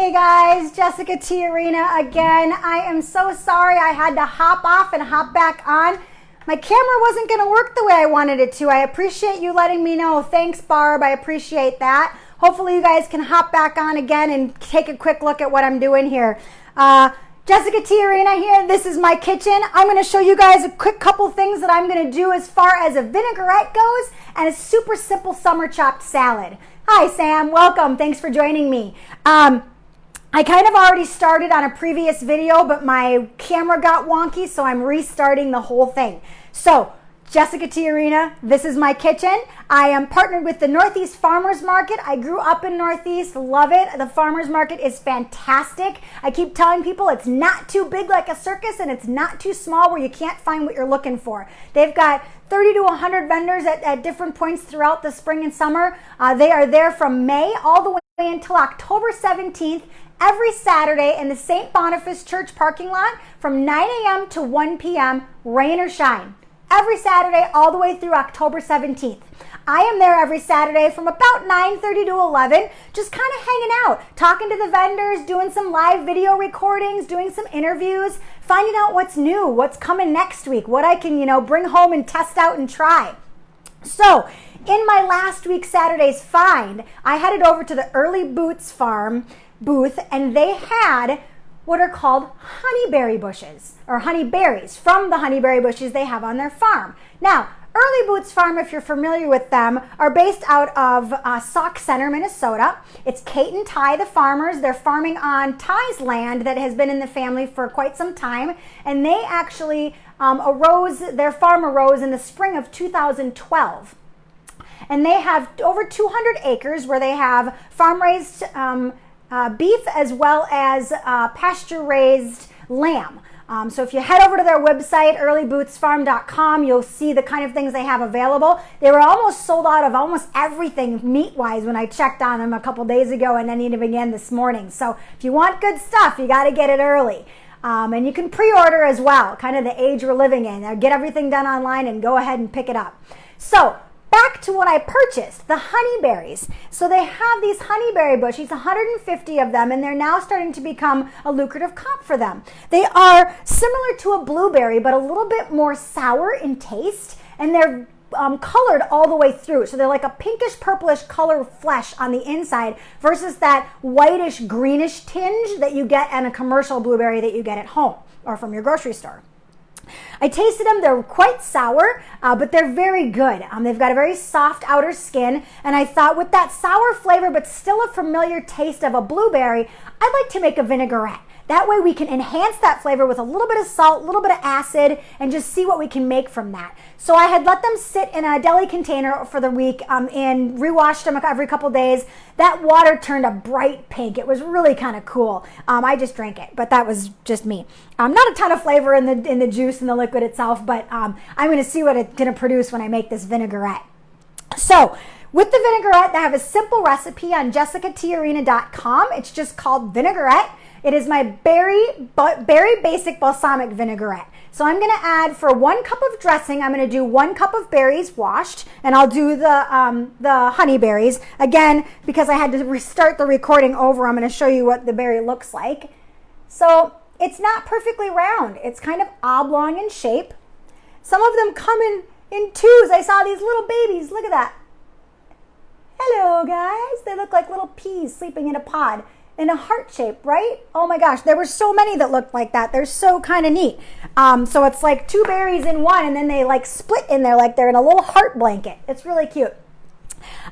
Hey guys, Jessica Tijerina again. I am so sorry I had to hop off and hop back on. My camera wasn't going to work the way I wanted it to. I appreciate you letting me know. Thanks, Barb. I appreciate that. Hopefully you guys can hop back on again and take a quick look at what I'm doing here. Jessica Tijerina here. This is my kitchen. I'm going to show you guys a quick couple things that I'm going to do as far as a vinaigrette goes and a super simple summer chopped salad. Hi, Sam. Welcome. Thanks for joining me. I kind of already started on a previous video, but my camera got wonky, so I'm restarting the whole thing. So, Jessica Tijerina, this is my kitchen. I am partnered with the Northeast Farmers Market. I grew up in Northeast, love it. The farmers market is fantastic. I keep telling people it's not too big like a circus and it's not too small where you can't find what you're looking for. They've got 30 to 100 vendors at different points throughout the spring and summer. They are there from May all the way until October 17th. Every Saturday in the St. Boniface Church parking lot from 9 a.m. to 1 p.m., rain or shine. Every Saturday all the way through October 17th. I am there every Saturday from about 9:30 to 11, just kind of hanging out, talking to the vendors, doing some live video recordings, doing some interviews, finding out what's new, what's coming next week, what I can, bring home and test out and try. So, in my last week's Saturday's find, I headed over to the Early Boots Farm booth, and they had what are called honeyberry bushes, or honeyberries, from the honeyberry bushes they have on their farm. Now, Early Boots Farm, if you're familiar with them, are based out of Sauk Center, Minnesota. It's Kate and Ty, the farmers. They're farming on Ty's land that has been in the family for quite some time, and they actually their farm arose in the spring of 2012. And they have over 200 acres where they have farm-raised beef as well as pasture-raised lamb. So if you head over to their website, earlybootsfarm.com, you'll see the kind of things they have available. They were almost sold out of almost everything meat-wise when I checked on them a couple days ago and then even again this morning. So if you want good stuff, you got to get it early. And you can pre-order as well, kind of the age we're living in. Get everything done online and go ahead and pick it up. So, back to what I purchased, the honeyberries. So they have these honeyberry bushes, 150 of them, and they're now starting to become a lucrative crop for them. They are similar to a blueberry, but a little bit more sour in taste, and they're colored all the way through. So they're like a pinkish purplish color flesh on the inside versus that whitish greenish tinge that you get in a commercial blueberry that you get at home or from your grocery store. I tasted them. They're quite sour, but they're very good. They've got a very soft outer skin, and I thought with that sour flavor, but still a familiar taste of a blueberry, I'd like to make a vinaigrette. That way we can enhance that flavor with a little bit of salt, a little bit of acid, and just see what we can make from that. So I had let them sit in a deli container for the week and rewashed them every couple days. That water turned a bright pink. It was really kind of cool. I just drank it, but that was just me. Not a ton of flavor in the juice and the liquid itself, but I'm going to see what it's going to produce when I make this vinaigrette. So, with the vinaigrette, I have a simple recipe on jessicatijerina.com. It's just called vinaigrette. It is my berry basic balsamic vinaigrette. So I'm going to add, for 1 cup of dressing, I'm going to do 1 cup of berries washed, and I'll do the honeyberries. Again, because I had to restart the recording over, I'm going to show you what the berry looks like. So it's not perfectly round. It's kind of oblong in shape. Some of them come in twos. I saw these little babies. Look at that. Hello, guys. They look like little peas sleeping in a pod. In a heart shape, right? Oh my gosh, there were so many that looked like that. They're so kind of neat. So it's like 2 berries in one, and then they like split in there like they're in a little heart blanket. It's really cute.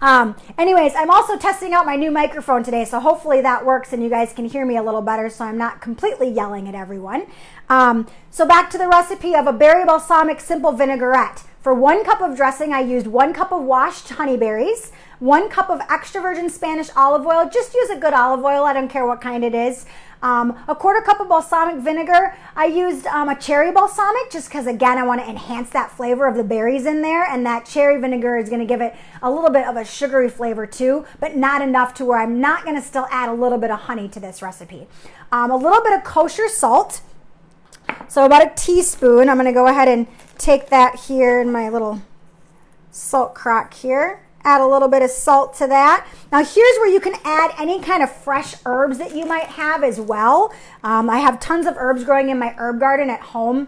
Anyways, I'm also testing out my new microphone today, so hopefully that works and you guys can hear me a little better so I'm not completely yelling at everyone. So back to the recipe of a berry balsamic simple vinaigrette. For 1 cup of dressing, I used 1 cup of washed honeyberries, 1 cup of extra virgin Spanish olive oil. Just use a good olive oil. I don't care what kind it is. A 1/4 cup of balsamic vinegar. I used a cherry balsamic just because, again, I want to enhance that flavor of the berries in there, and that cherry vinegar is going to give it a little bit of a sugary flavor too, but not enough to where I'm not going to still add a little bit of honey to this recipe. A little bit of kosher salt. So about a teaspoon. I'm going to go ahead and take that here in my little salt crock here. Add a little bit of salt to that. Now here's where you can add any kind of fresh herbs that you might have as well. I have tons of herbs growing in my herb garden at home.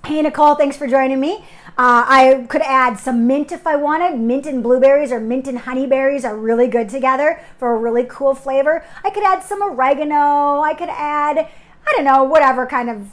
Hey Nicole, thanks for joining me. I could add some mint if I wanted. Mint and blueberries or mint and honeyberries are really good together for a really cool flavor. I could add some oregano. I could add, I don't know, whatever kind of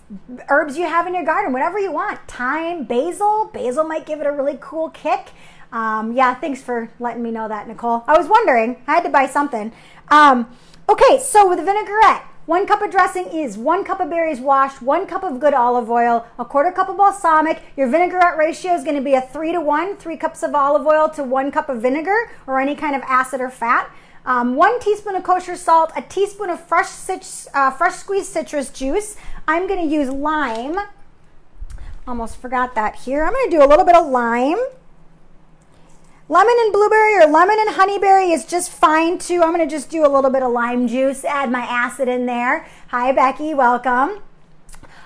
herbs you have in your garden, whatever you want. Thyme, basil. Basil might give it a really cool kick. Yeah, thanks for letting me know that, Nicole. I was wondering. I had to buy something. Okay, so with the vinaigrette, 1 cup of dressing is 1 cup of berries washed, 1 cup of good olive oil, 1/4 cup of balsamic. Your vinaigrette ratio is going to be a 3-to-1, 3 cups of olive oil to 1 cup of vinegar or any kind of acid or fat. 1 teaspoon of kosher salt, a teaspoon of fresh squeezed citrus juice. I'm going to use lime. Almost forgot that here. I'm going to do a little bit of lime. Lemon and blueberry or lemon and honeyberry is just fine too. I'm going to just do a little bit of lime juice, add my acid in there. Hi, Becky, welcome.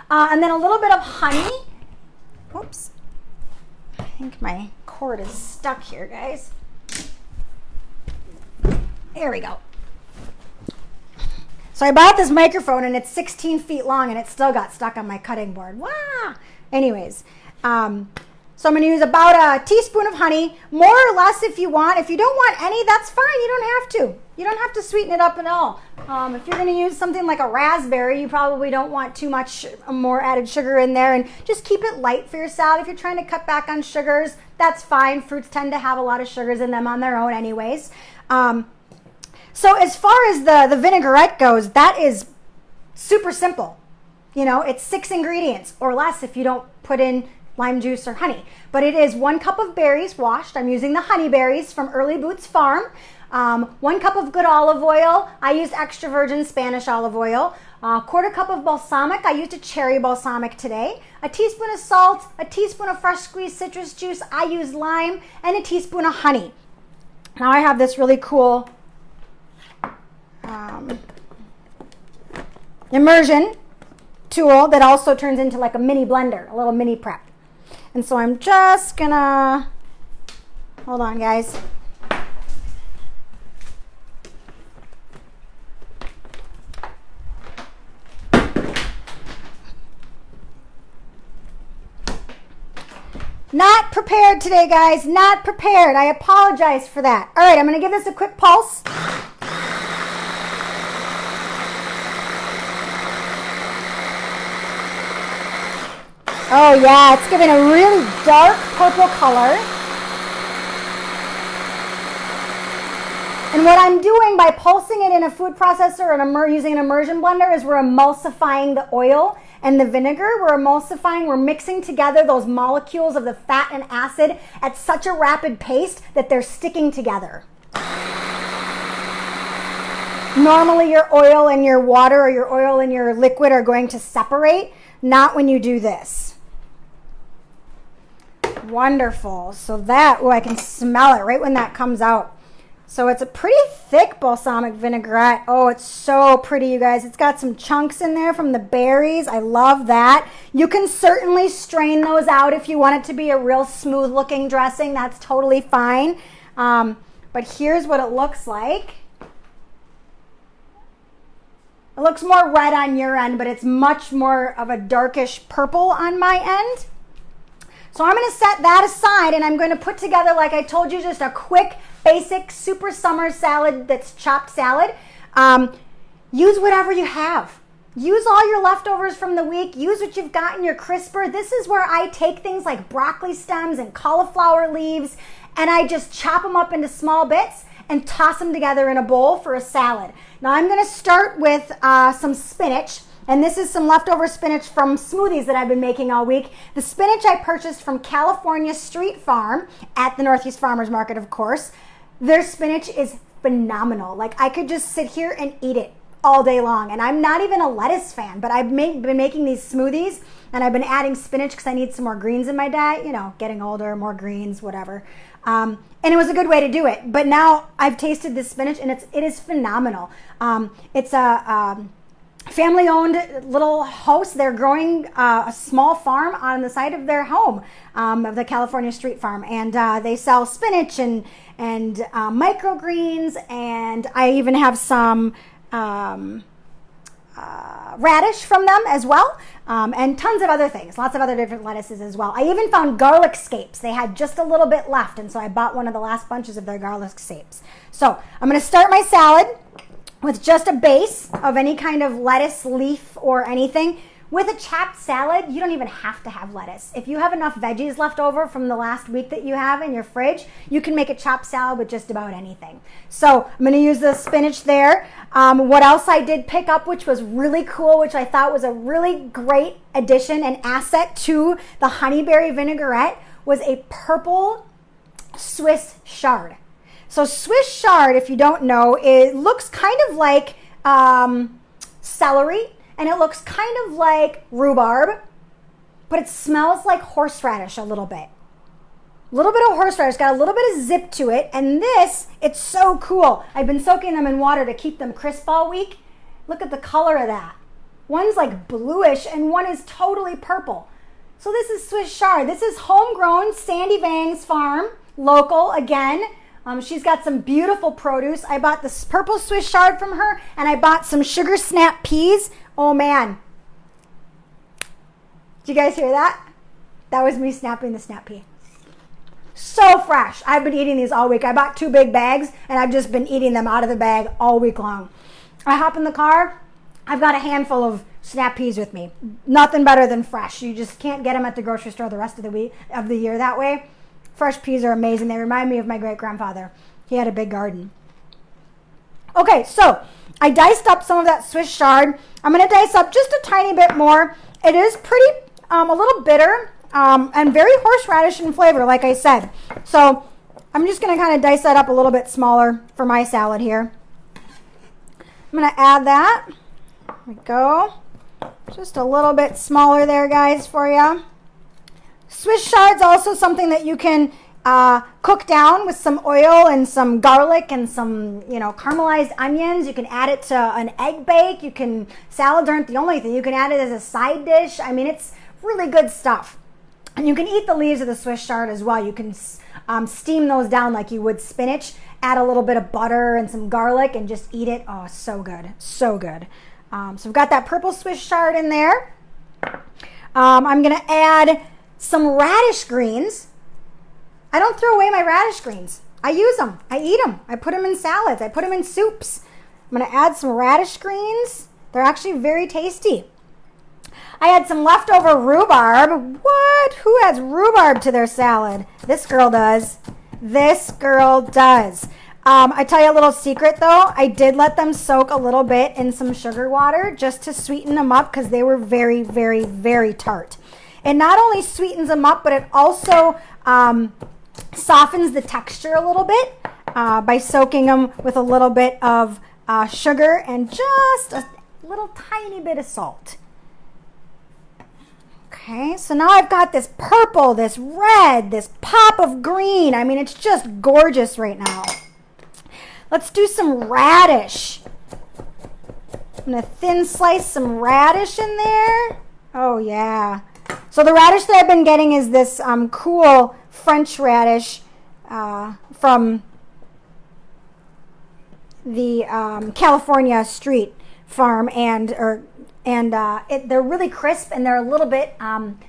And then a little bit of honey. Oops. I think my cord is stuck here, guys. There we go. So I bought this microphone and it's 16 feet long and it still got stuck on my cutting board. Wow. Anyways, so I'm going to use about a teaspoon of honey, more or less if you want. If you don't want any, that's fine. You don't have to. You don't have to sweeten it up at all. If you're going to use something like a raspberry, you probably don't want too much more added sugar in there. And just keep it light for your salad. If you're trying to cut back on sugars, that's fine. Fruits tend to have a lot of sugars in them on their own anyways. So as far as the vinaigrette goes, that is super simple. You know, it's 6 ingredients or less if you don't put in lime juice or honey. But it is 1 cup of berries washed. I'm using the Honeyberries from Early Boots Farm. 1 cup of good olive oil. I used extra virgin Spanish olive oil. 1/4 cup of balsamic. I used a cherry balsamic today. A teaspoon of salt. A teaspoon of fresh squeezed citrus juice. I used lime. And a teaspoon of honey. Now I have this really cool immersion tool that also turns into like a mini blender, a little mini prep. And so I'm just gonna, hold on guys. Not prepared today, guys, not prepared. I apologize for that. All right, I'm gonna give this a quick pulse. Oh yeah, it's giving a really dark purple color. And what I'm doing by pulsing it in a food processor and using an immersion blender is we're emulsifying the oil and the vinegar. We're emulsifying, we're mixing together those molecules of the fat and acid at such a rapid pace that they're sticking together. Normally your oil and your water or your oil and your liquid are going to separate, not when you do this. Wonderful. So that, I can smell it right when that comes out. So it's a pretty thick balsamic vinaigrette. Oh, it's so pretty, you guys. It's got some chunks in there from the berries. I love that. You can certainly strain those out if you want it to be a real smooth looking dressing. That's totally fine. But here's what it looks like. It looks more red on your end, but it's much more of a darkish purple on my end. So I'm going to set that aside and I'm going to put together, like I told you, just a quick, basic, super summer salad that's chopped salad. Use whatever you have. Use all your leftovers from the week. Use what you've got in your crisper. This is where I take things like broccoli stems and cauliflower leaves and I just chop them up into small bits and toss them together in a bowl for a salad. Now I'm going to start with some spinach. And this is some leftover spinach from smoothies that I've been making all week. The spinach I purchased from California Street Farm at the Northeast Farmers Market, of course. Their spinach is phenomenal. Like I could just sit here and eat it all day long. And I'm not even a lettuce fan, but I've been making these smoothies and I've been adding spinach because I need some more greens in my diet. You know, getting older, more greens, whatever. And it was a good way to do it. But now I've tasted this spinach and it is phenomenal. It's a family-owned little house. They're growing a small farm on the side of their home, of the California Street Farm, and they sell spinach and and microgreens, and I even have some radish from them as well, and tons of other things, lots of other different lettuces as well. I even found garlic scapes. They had just a little bit left, and so I bought one of the last bunches of their garlic scapes. So I'm going to start my salad with just a base of any kind of lettuce, leaf, or anything. With a chapped salad, you don't even have to have lettuce. If you have enough veggies left over from the last week that you have in your fridge, you can make a chopped salad with just about anything. So I'm going to use the spinach there. What else I did pick up, which was really cool, which I thought was a really great addition and asset to the Honeyberry Vinaigrette, was a purple Swiss chard. So Swiss chard, if you don't know, it looks kind of like celery, and it looks kind of like rhubarb, but it smells like horseradish a little bit. A little bit of horseradish, got a little bit of zip to it, and this, it's so cool. I've been soaking them in water to keep them crisp all week. Look at the color of that. One's like bluish, and one is totally purple. So this is Swiss chard. This is homegrown, Sandy Vang's farm, local again. She's got some beautiful produce. I bought this purple Swiss chard from her, and I bought some sugar snap peas. Oh man. Did you guys hear that? That was me snapping the snap pea. So fresh. I've been eating these all week. I bought 2 big bags, and I've just been eating them out of the bag all week long. I hop in the car. I've got a handful of snap peas with me. Nothing better than fresh. You just can't get them at the grocery store the rest of the year that way. Fresh peas are amazing. They remind me of my great-grandfather. He had a big garden. Okay, so I diced up some of that Swiss chard. I'm going to dice up just a tiny bit more. It is pretty, a little bitter, and very horseradish in flavor, like I said. So I'm just going to kind of dice that up a little bit smaller for my salad here. I'm going to add that. There we go. Just a little bit smaller there, guys, for you. Swiss chard's also something that you can cook down with some oil and some garlic and some, caramelized onions. You can add it to an egg bake. Salads aren't the only thing. You can add it as a side dish. I mean, it's really good stuff. And you can eat the leaves of the Swiss chard as well. You can steam those down like you would spinach. Add a little bit of butter and some garlic and just eat it. Oh, so good. So good. So we've got that purple Swiss chard in there. I'm going to add some radish greens. I don't throw away my radish greens. I use them. I eat them. I put them in salads. I put them in soups. I'm going to add some radish greens. They're actually very tasty. I had some leftover rhubarb. What? Who adds rhubarb to their salad? This girl does. This girl does. I tell you a little secret though. I did let them soak a little bit in some sugar water just to sweeten them up because they were very, very, very tart. It not only sweetens them up, but it also softens the texture a little bit by soaking them with a little bit of sugar and just a little tiny bit of salt. Okay, so now I've got this purple, this red, this pop of green. I mean, it's just gorgeous right now. Let's do some radish. I'm going to thin slice some radish in there. Oh, yeah. So the radish that I've been getting is this cool French radish from the California Street Farm, and they're really crisp and they're a little bit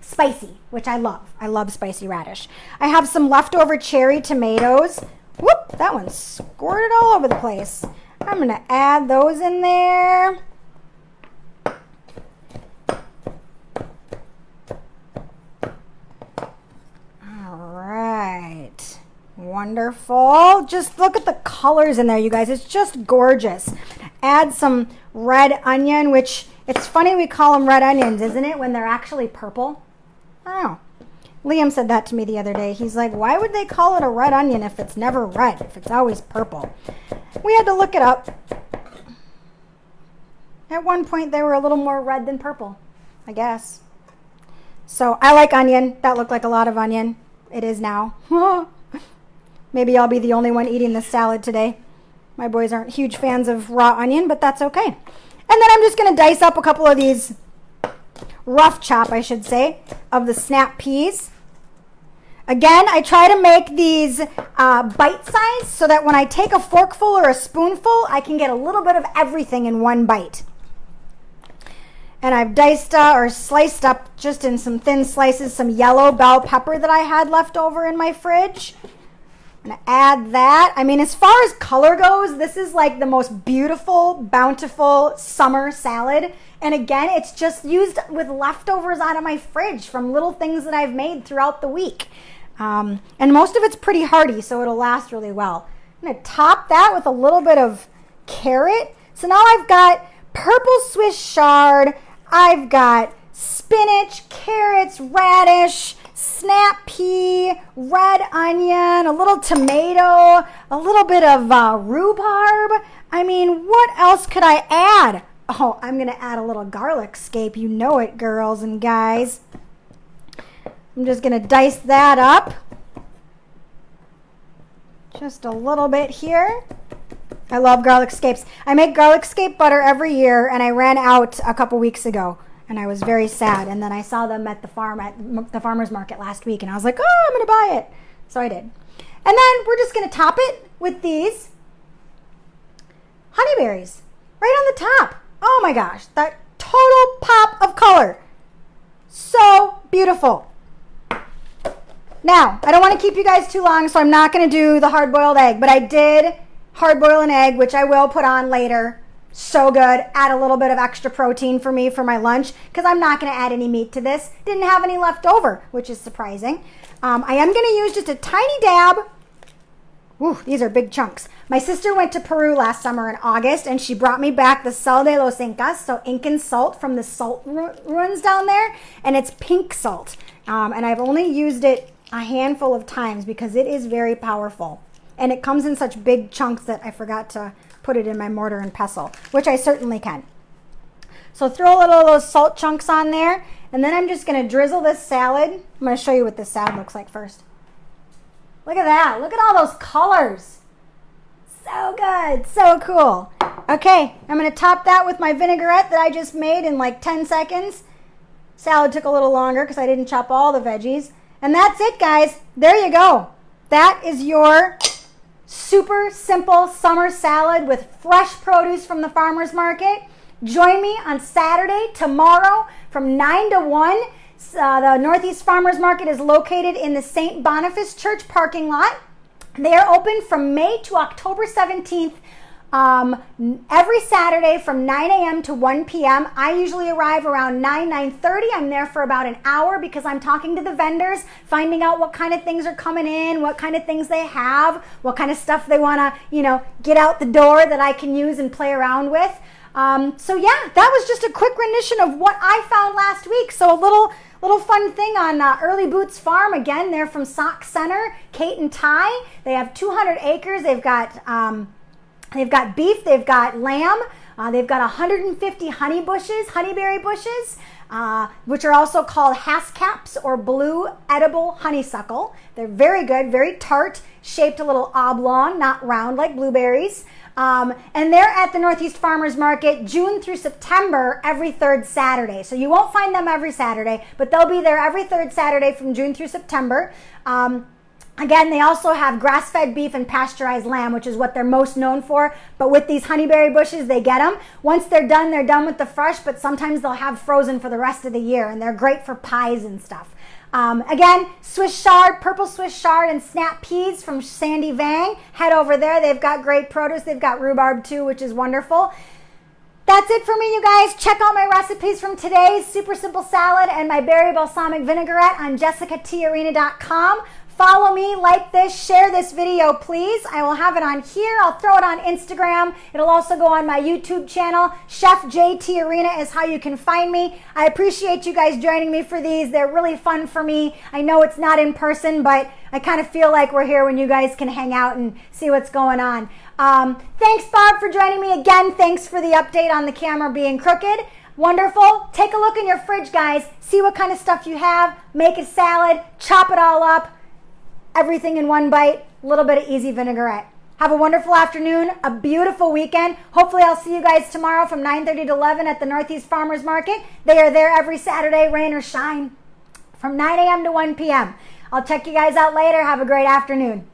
spicy, which I love. I love spicy radish. I have some leftover cherry tomatoes. Whoop! That one squirted all over the place. I'm going to add those in there. Right. Wonderful. Just look at the colors in there, you guys. It's just gorgeous. Add some red onion, which it's funny we call them red onions, isn't it, when they're actually purple? I don't know. Liam said that to me the other day. He's like, why would they call it a red onion if it's never red, if it's always purple? We had to look it up. At one point, they were a little more red than purple, I guess. So I like onion. That looked like a lot of onion. It is now. Maybe I'll be the only one eating this salad today. My boys aren't huge fans of raw onion, but that's okay. And then I'm just going to dice up a couple of these, rough chop, I should say, of the snap peas. Again, I try to make these bite-sized so that when I take a forkful or a spoonful, I can get a little bit of everything in one bite. And I've diced or sliced up just in some thin slices some yellow bell pepper that I had left over in my fridge. I'm going to add that. I mean, as far as color goes, this is like the most beautiful, bountiful summer salad. And again, it's just used with leftovers out of my fridge from little things that I've made throughout the week. And most of it's pretty hearty, so it'll last really well. I'm going to top that with a little bit of carrot. So now I've got purple Swiss chard, I've got spinach, carrots, radish, snap pea, red onion, a little tomato, a little bit of rhubarb. I mean, what else could I add? Oh, I'm going to add a little garlic scape. You know it, girls and guys. I'm just going to dice that up. Just a little bit here. I love garlic scapes. I make garlic scape butter every year, and I ran out a couple weeks ago, and I was very sad. And then I saw them at the farmer's market last week, and I was like, oh, I'm going to buy it. So I did. And then we're just going to top it with these honeyberries right on the top. Oh my gosh, that total pop of color. So beautiful. Now, I don't want to keep you guys too long, so I'm not going to do the hard-boiled egg, but I did hard-boil an egg, which I will put on later. So good. Add a little bit of extra protein for me for my lunch, because I'm not going to add any meat to this. Didn't have any left over, which is surprising. I am going to use just a tiny dab. Ooh, these are big chunks. My sister went to Peru last summer in August, and she brought me back the Sal de los Incas, so Incan salt from the salt ruins down there, and it's pink salt. And I've only used it a handful of times because it is very powerful. And it comes in such big chunks that I forgot to put it in my mortar and pestle, which I certainly can. So throw a little of those salt chunks on there, and then I'm just going to drizzle this salad. I'm going to show you what this salad looks like first. Look at that. Look at all those colors. So good. So cool. Okay, I'm going to top that with my vinaigrette that I just made in like 10 seconds. Salad took a little longer because I didn't chop all the veggies. And that's it, guys. There you go. That is your super simple summer salad with fresh produce from the farmer's market. Join me on Saturday, tomorrow, from 9 to 1. The Northeast Farmers Market is located in the St. Boniface Church parking lot. They are open from May to October 17th, every Saturday from 9 a.m. to 1 p.m. I usually arrive around 9:30. I'm there for about an hour because I'm talking to the vendors, finding out what kind of things are coming in, what kind of things they have, what kind of stuff they want to, get out the door that I can use and play around with. So yeah, that was just a quick rendition of what I found last week. So a little fun thing on Early Boots Farm. Again, they're from Sauk Center, Kate and Ty. They have 200 acres. They've got beef. They've got lamb. They've got 150 honeyberry bushes, which are also called hascaps or blue edible honeysuckle. They're very good, very tart, shaped a little oblong, not round like blueberries. And they're at the Northeast Farmers Market June through September every third Saturday. So you won't find them every Saturday, but they'll be there every third Saturday from June through September. Again, they also have grass-fed beef and pasteurized lamb, which is what they're most known for. But with these honeyberry bushes, they get them. Once they're done with the fresh, but sometimes they'll have frozen for the rest of the year, and they're great for pies and stuff. Again, Swiss chard, purple Swiss chard, and snap peas from Sandy Vang. Head over there. They've got great produce. They've got rhubarb too, which is wonderful. That's it for me, you guys. Check out my recipes from today's super simple salad and my berry balsamic vinaigrette on jessicatijerina.com. Follow me, like this, share this video, please. I will have it on here. I'll throw it on Instagram. It'll also go on my YouTube channel. Chef J Tijerina is how you can find me. I appreciate you guys joining me for these. They're really fun for me. I know it's not in person, but I kind of feel like we're here when you guys can hang out and see what's going on. Thanks, Bob, for joining me again. Thanks for the update on the camera being crooked. Wonderful. Take a look in your fridge, guys. See what kind of stuff you have. Make a salad. Chop it all up. Everything in one bite, a little bit of easy vinaigrette. Have a wonderful afternoon, a beautiful weekend. Hopefully I'll see you guys tomorrow from 9:30 to 11 at the Northeast Farmers Market. They are there every Saturday, rain or shine, from 9 a.m. to 1 p.m. I'll check you guys out later. Have a great afternoon.